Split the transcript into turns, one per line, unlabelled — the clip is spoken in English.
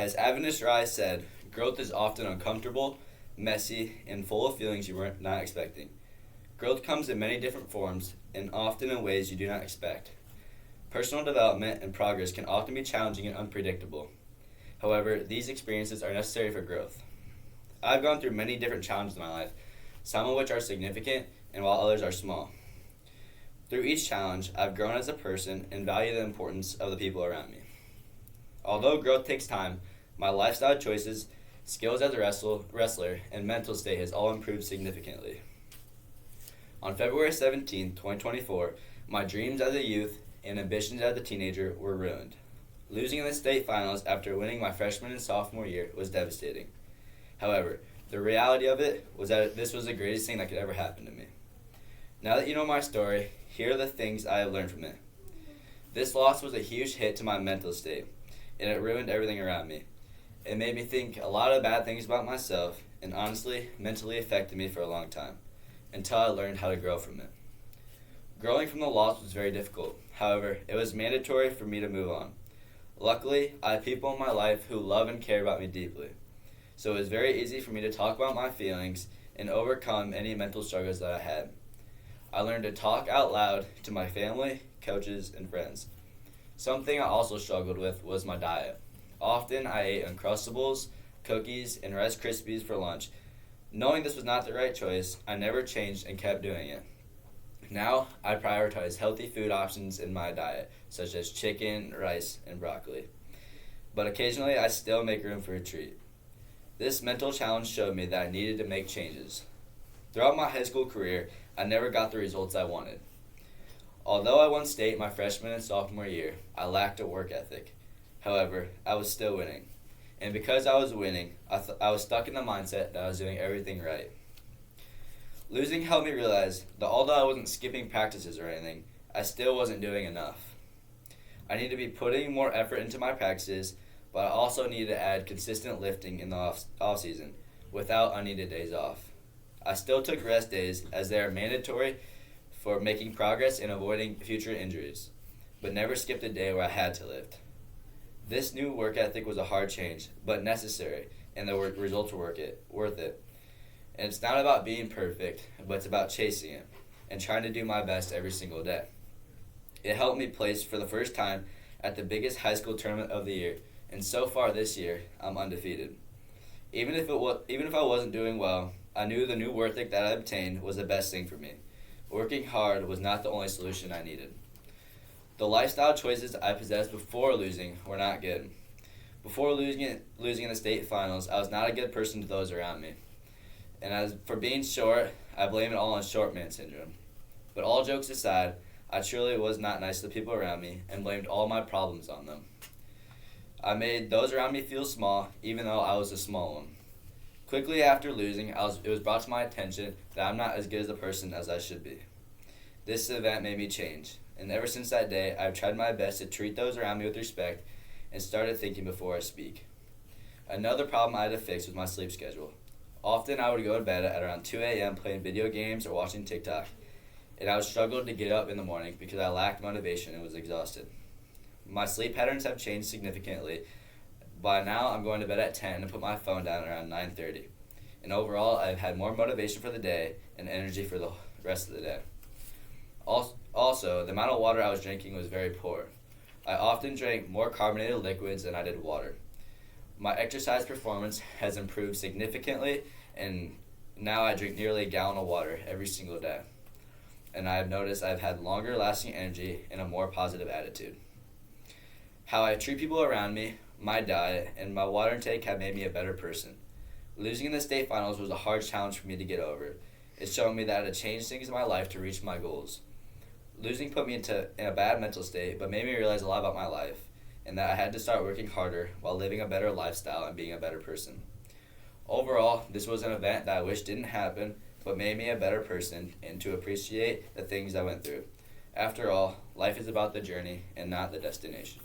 As Avinash Rai said, growth is often uncomfortable, messy, and full of feelings you were not expecting. Growth comes in many different forms and often in ways you do not expect. Personal development and progress can often be challenging and unpredictable. However, these experiences are necessary for growth. I've gone through many different challenges in my life, some of which are significant and while others are small. Through each challenge, I've grown as a person and value the importance of the people around me. Although growth takes time, my lifestyle choices, skills as a wrestler, and mental state has all improved significantly. On February 17, 2024, my dreams as a youth and ambitions as a teenager were ruined. Losing in the state finals after winning my freshman and sophomore year was devastating. However, the reality of it was that this was the greatest thing that could ever happen to me. Now that you know my story, here are the things I have learned from it. This loss was a huge hit to my mental state, and it ruined everything around me. It made me think a lot of bad things about myself, and honestly, mentally affected me for a long time, until I learned how to grow from it. Growing from the loss was very difficult. However, it was mandatory for me to move on. Luckily, I have people in my life who love and care about me deeply. So it was very easy for me to talk about my feelings and overcome any mental struggles that I had. I learned to talk out loud to my family, coaches, and friends. Something I also struggled with was my diet. Often I ate Uncrustables, cookies, and Rice Krispies for lunch. Knowing this was not the right choice, I never changed and kept doing it. Now, I prioritize healthy food options in my diet, such as chicken, rice, and broccoli. But occasionally, I still make room for a treat. This mental challenge showed me that I needed to make changes. Throughout my high school career, I never got the results I wanted. Although I won state my freshman and sophomore year, I lacked a work ethic. However, I was still winning. And because I was winning, I was stuck in the mindset that I was doing everything right. Losing helped me realize that although I wasn't skipping practices or anything, I still wasn't doing enough. I need to be putting more effort into my practices, but I also need to add consistent lifting in the off season without unneeded days off. I still took rest days as they are mandatory for making progress and avoiding future injuries, but never skipped a day where I had to lift. This new work ethic was a hard change, but necessary, and the results were worth it. And it's not about being perfect, but it's about chasing it and trying to do my best every single day. It helped me place for the first time at the biggest high school tournament of the year, and so far this year, I'm undefeated. Even if I wasn't doing well, I knew the new work ethic that I obtained was the best thing for me. Working hard was not the only solution I needed. The lifestyle choices I possessed before losing were not good. Before losing in the state finals, I was not a good person to those around me. And as for being short, I blame it all on short man syndrome. But all jokes aside, I truly was not nice to the people around me and blamed all my problems on them. I made those around me feel small, even though I was a small one. Quickly after losing, it was brought to my attention that I'm not as good as a person as I should be. This event made me change, and ever since that day, I've tried my best to treat those around me with respect and started thinking before I speak. Another problem I had to fix was my sleep schedule. Often I would go to bed at around 2 a.m. playing video games or watching TikTok, and I would struggle to get up in the morning because I lacked motivation and was exhausted. My sleep patterns have changed significantly. By now, I'm going to bed at 10 and put my phone down around 9:30. And overall, I've had more motivation for the day and energy for the rest of the day. Also, the amount of water I was drinking was very poor. I often drank more carbonated liquids than I did water. My exercise performance has improved significantly, and now I drink nearly a gallon of water every single day. And I've noticed I've had longer lasting energy and a more positive attitude. How I treat people around me, my diet, and my water intake have made me a better person. Losing in the state finals was a hard challenge for me to get over. It showed me that I had to change things in my life to reach my goals. Losing put me in a bad mental state, but made me realize a lot about my life, and that I had to start working harder while living a better lifestyle and being a better person. Overall, this was an event that I wish didn't happen, but made me a better person and to appreciate the things I went through. After all, life is about the journey and not the destination.